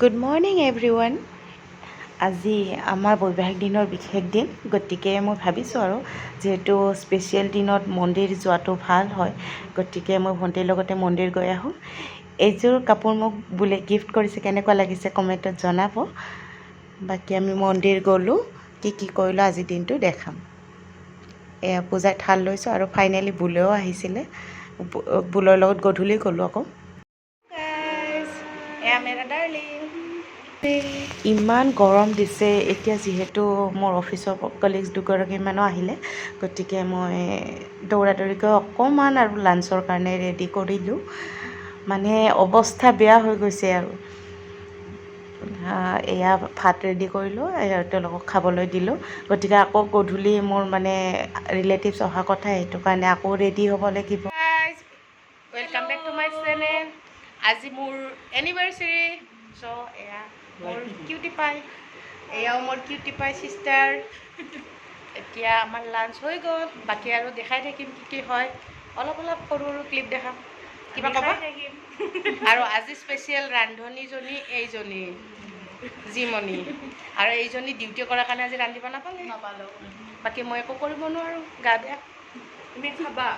Good morning everyone. আজি আমাৰ বৈবাহিক দিনৰ বিশেষ দিন, গতিকে মই ভাবিছোঁ আৰু যিহেতু স্পেচিয়েল দিনত মন্দিৰ যোৱাটো ভাল হয়, গতিকে মই ভণ্টিৰ লগতে মন্দিৰ গৈ আহোঁ। এইযোৰ কাপোৰ মোক বোলে গিফ্ট কৰিছে, কেনেকুৱা লাগিছে কমেণ্টত জনাব। বাকী আমি মন্দিৰ গ'লোঁ, কি কৰিলোঁ আজিৰ দিনটো দেখাম। এয়া পূজাৰ থাল লৈছোঁ আৰু ফাইনেলি বুলেও আহিছিলে, বুলৰ লগত গধূলি গ'লোঁ আকৌ। এয়া মেৰা ডাৰ্লিং। ইমান গৰম দিছে এতিয়া, যিহেতু মোৰ অফিচৰ কলিগছ দুগৰাকীমানো আহিলে, গতিকে মই দৌৰা দৌৰিকৈ অকণমান আৰু লাঞ্চৰ কাৰণে ৰেডি কৰিলোঁ। মানে অৱস্থা বেয়া হৈ গৈছে আৰু। এয়া ভাত ৰেডি কৰিলোঁ, তেওঁলোকক খাবলৈ দিলোঁ। গতিকে আকৌ গধূলি মোৰ মানে ৰিলেটিভছ অহা কথা, সেইটো কাৰণে আকৌ ৰেডি হ'ব লাগিব। Welcome back to my channel. আজি মোৰ এনিভাৰ্চেৰী। চ' এয়া মোৰ কিউটি পাই, এয়াও মোৰ কিউটি পাই চিষ্টাৰ। এতিয়া আমাৰ লাঞ্চ হৈ গ'ল, বাকী আৰু দেখাই থাকিম কি হয়। অলপ সৰু ক্লিপ দেখাম, কিবা ক'ব থাকিম। আৰু আজি স্পেচিয়েল ৰান্ধনীজনী এইজনী জিমনি, আৰু এইজনী ডিউটি কৰাৰ কাৰণে আজি ৰান্ধিব নাপালোঁ। বাকী মই একো কৰিব নোৱাৰোঁ, গা বেয়া। তুমি খাবা।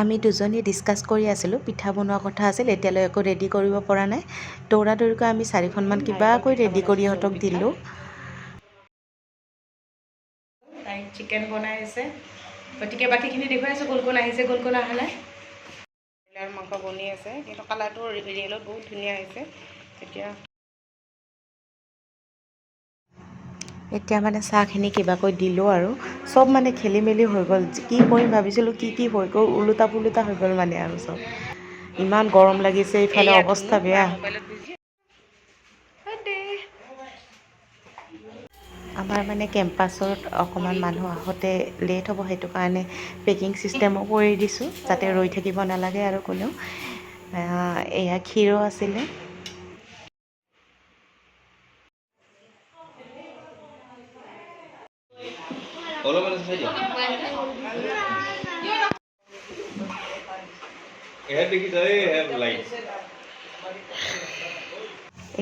আমি দুজনী ডিছকাছ কৰি আছিলোঁ, পিঠা বনোৱা কথা আছিল, এতিয়ালৈ একো ৰেডি কৰিব পৰা নাই। দৌৰা দৌৰিকৈ আমি 4খনমান কিবাকৈ ৰেডি কৰি ইহঁতক দিলোঁ। তাই চিকেন বনাই আছে, গতিকে বাকীখিনি দেখুৱাই আছোঁ। কোন আহিছে, কোন অহা নাই। ব্ৰইলাৰ মাংস বনি আছে, কিন্তু কালাৰটো ৰিয়েলত বহুত ধুনীয়া হৈছে। এতিয়া মানে চাহখিনি কিবাকৈ দিলোঁ আৰু চব মানে খেলি মেলি হৈ গ'ল। কি কৰিম ভাবিছিলোঁ, কি হৈ গ'ল, ওলোটা পোলোটা হৈ গ'ল মানে আৰু চব। ইমান গৰম লাগিছে, ইফালে অৱস্থা বেয়া। আমাৰ মানে কেম্পাছত অকণমান মানুহ আহোঁতে লেট হ'ব, সেইটো কাৰণে পেকিং চিষ্টেমো কৰি দিছোঁ, যাতে ৰৈ থাকিব নালাগে আৰু কোনেও। এয়া ক্ষীৰো আছিলে।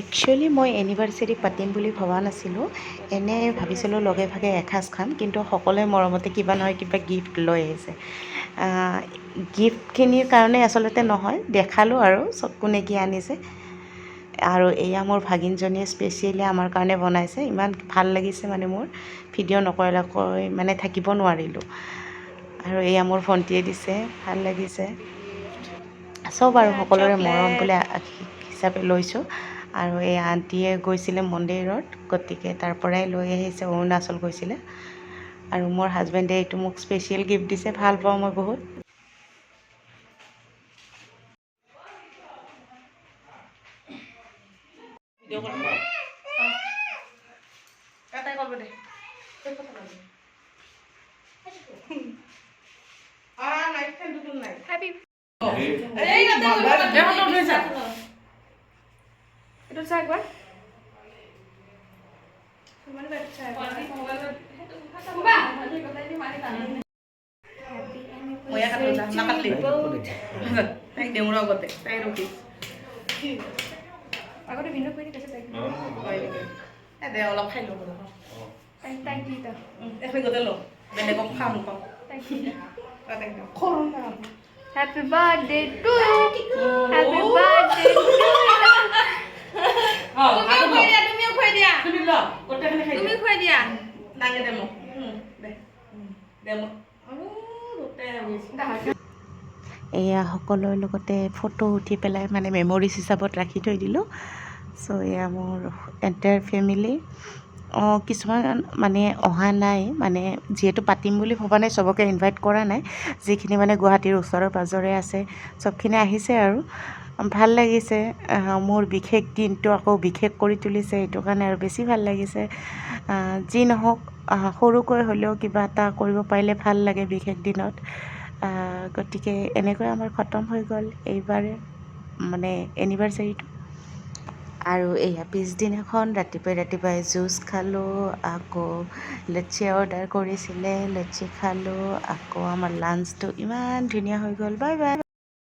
একচুৱেলি মই এনিভাৰ্চেৰী পাতিম বুলি ভবা নাছিলোঁ, এনেই ভাবিছিলোঁ লগে ভাগে এসাঁজ খাম, কিন্তু সকলোৱে মৰমতে কিবা নহয় কিবা গিফ্ট লৈ আহিছে। গিফ্টখিনিৰ কাৰণে আচলতে নহয়, দেখালোঁ আৰু চব কোনে কি আনিছে। আৰু এয়া মোৰ ভাগিনজনীয়ে স্পেচিয়েলি আমাৰ কাৰণে বনাইছে, ইমান ভাল লাগিছে মানে মোৰ, ভিডিঅ' নকৰাকৈ মানে থাকিব নোৱাৰিলোঁ। আৰু এয়া মোৰ ভণ্টিয়ে দিছে, ভাল লাগিছে চব, আৰু সকলোৰে মৰম বোলে হিচাপে লৈছোঁ। আৰু এই আণ্টিয়ে গৈছিলে মন্দিৰত, গতিকে তাৰ পৰাই লৈ আহিছে, অৰুণাচল গৈছিলে। আৰু মোৰ হাজবেণ্ডে এইটো মোক স্পেচিয়েল গিফ্ট দিছে, ভাল পাওঁ মই বহুত। অলপ খাই লওঁ, বেলেগক খাম কওঁ। Happy birthday to you. Happy birthday to you. তুমি খুৱাই দিয়া। এয়া সকলোৰে লগতে ফটো উঠি পেলাই মানে মেমৰিজ হিচাপত ৰাখি থৈ দিলোঁ। চ' এয়া মোৰ এণ্টায়াৰ ফেমিলি। কিছুমান মানে অহা নাই, মানে যিহেতু পাতিম বুলি ভবা নাই, চবকে ইনভাইট কৰা নাই। যিখিনি মানে গুৱাহাটীৰ ওচৰে পাঁজৰে আছে, চবখিনি আহিছে আৰু ভাল লাগিছে। মোৰ বিশেষ দিনটো আকৌ বিশেষ কৰি তুলিছে, সেইটো কাৰণে আৰু বেছি ভাল লাগিছে। যি নহওক, সৰুকৈ হ'লেও কিবা এটা কৰিব পাৰিলে ভাল লাগে বিশেষ দিনত। গতিকে এনেকৈ আমাৰ খতম হৈ গ'ল এইবাৰ মানে এনিভাৰ্চাৰীটো। আৰু এয়া পিছদিনাখন ৰাতিপুৱাই জুচ খালোঁ, আকৌ লেচি অৰ্ডাৰ কৰিছিলে, লেচি খালোঁ। আকৌ আমাৰ লাঞ্চটো ইমান ধুনীয়া হৈ গ'ল। Bye bye.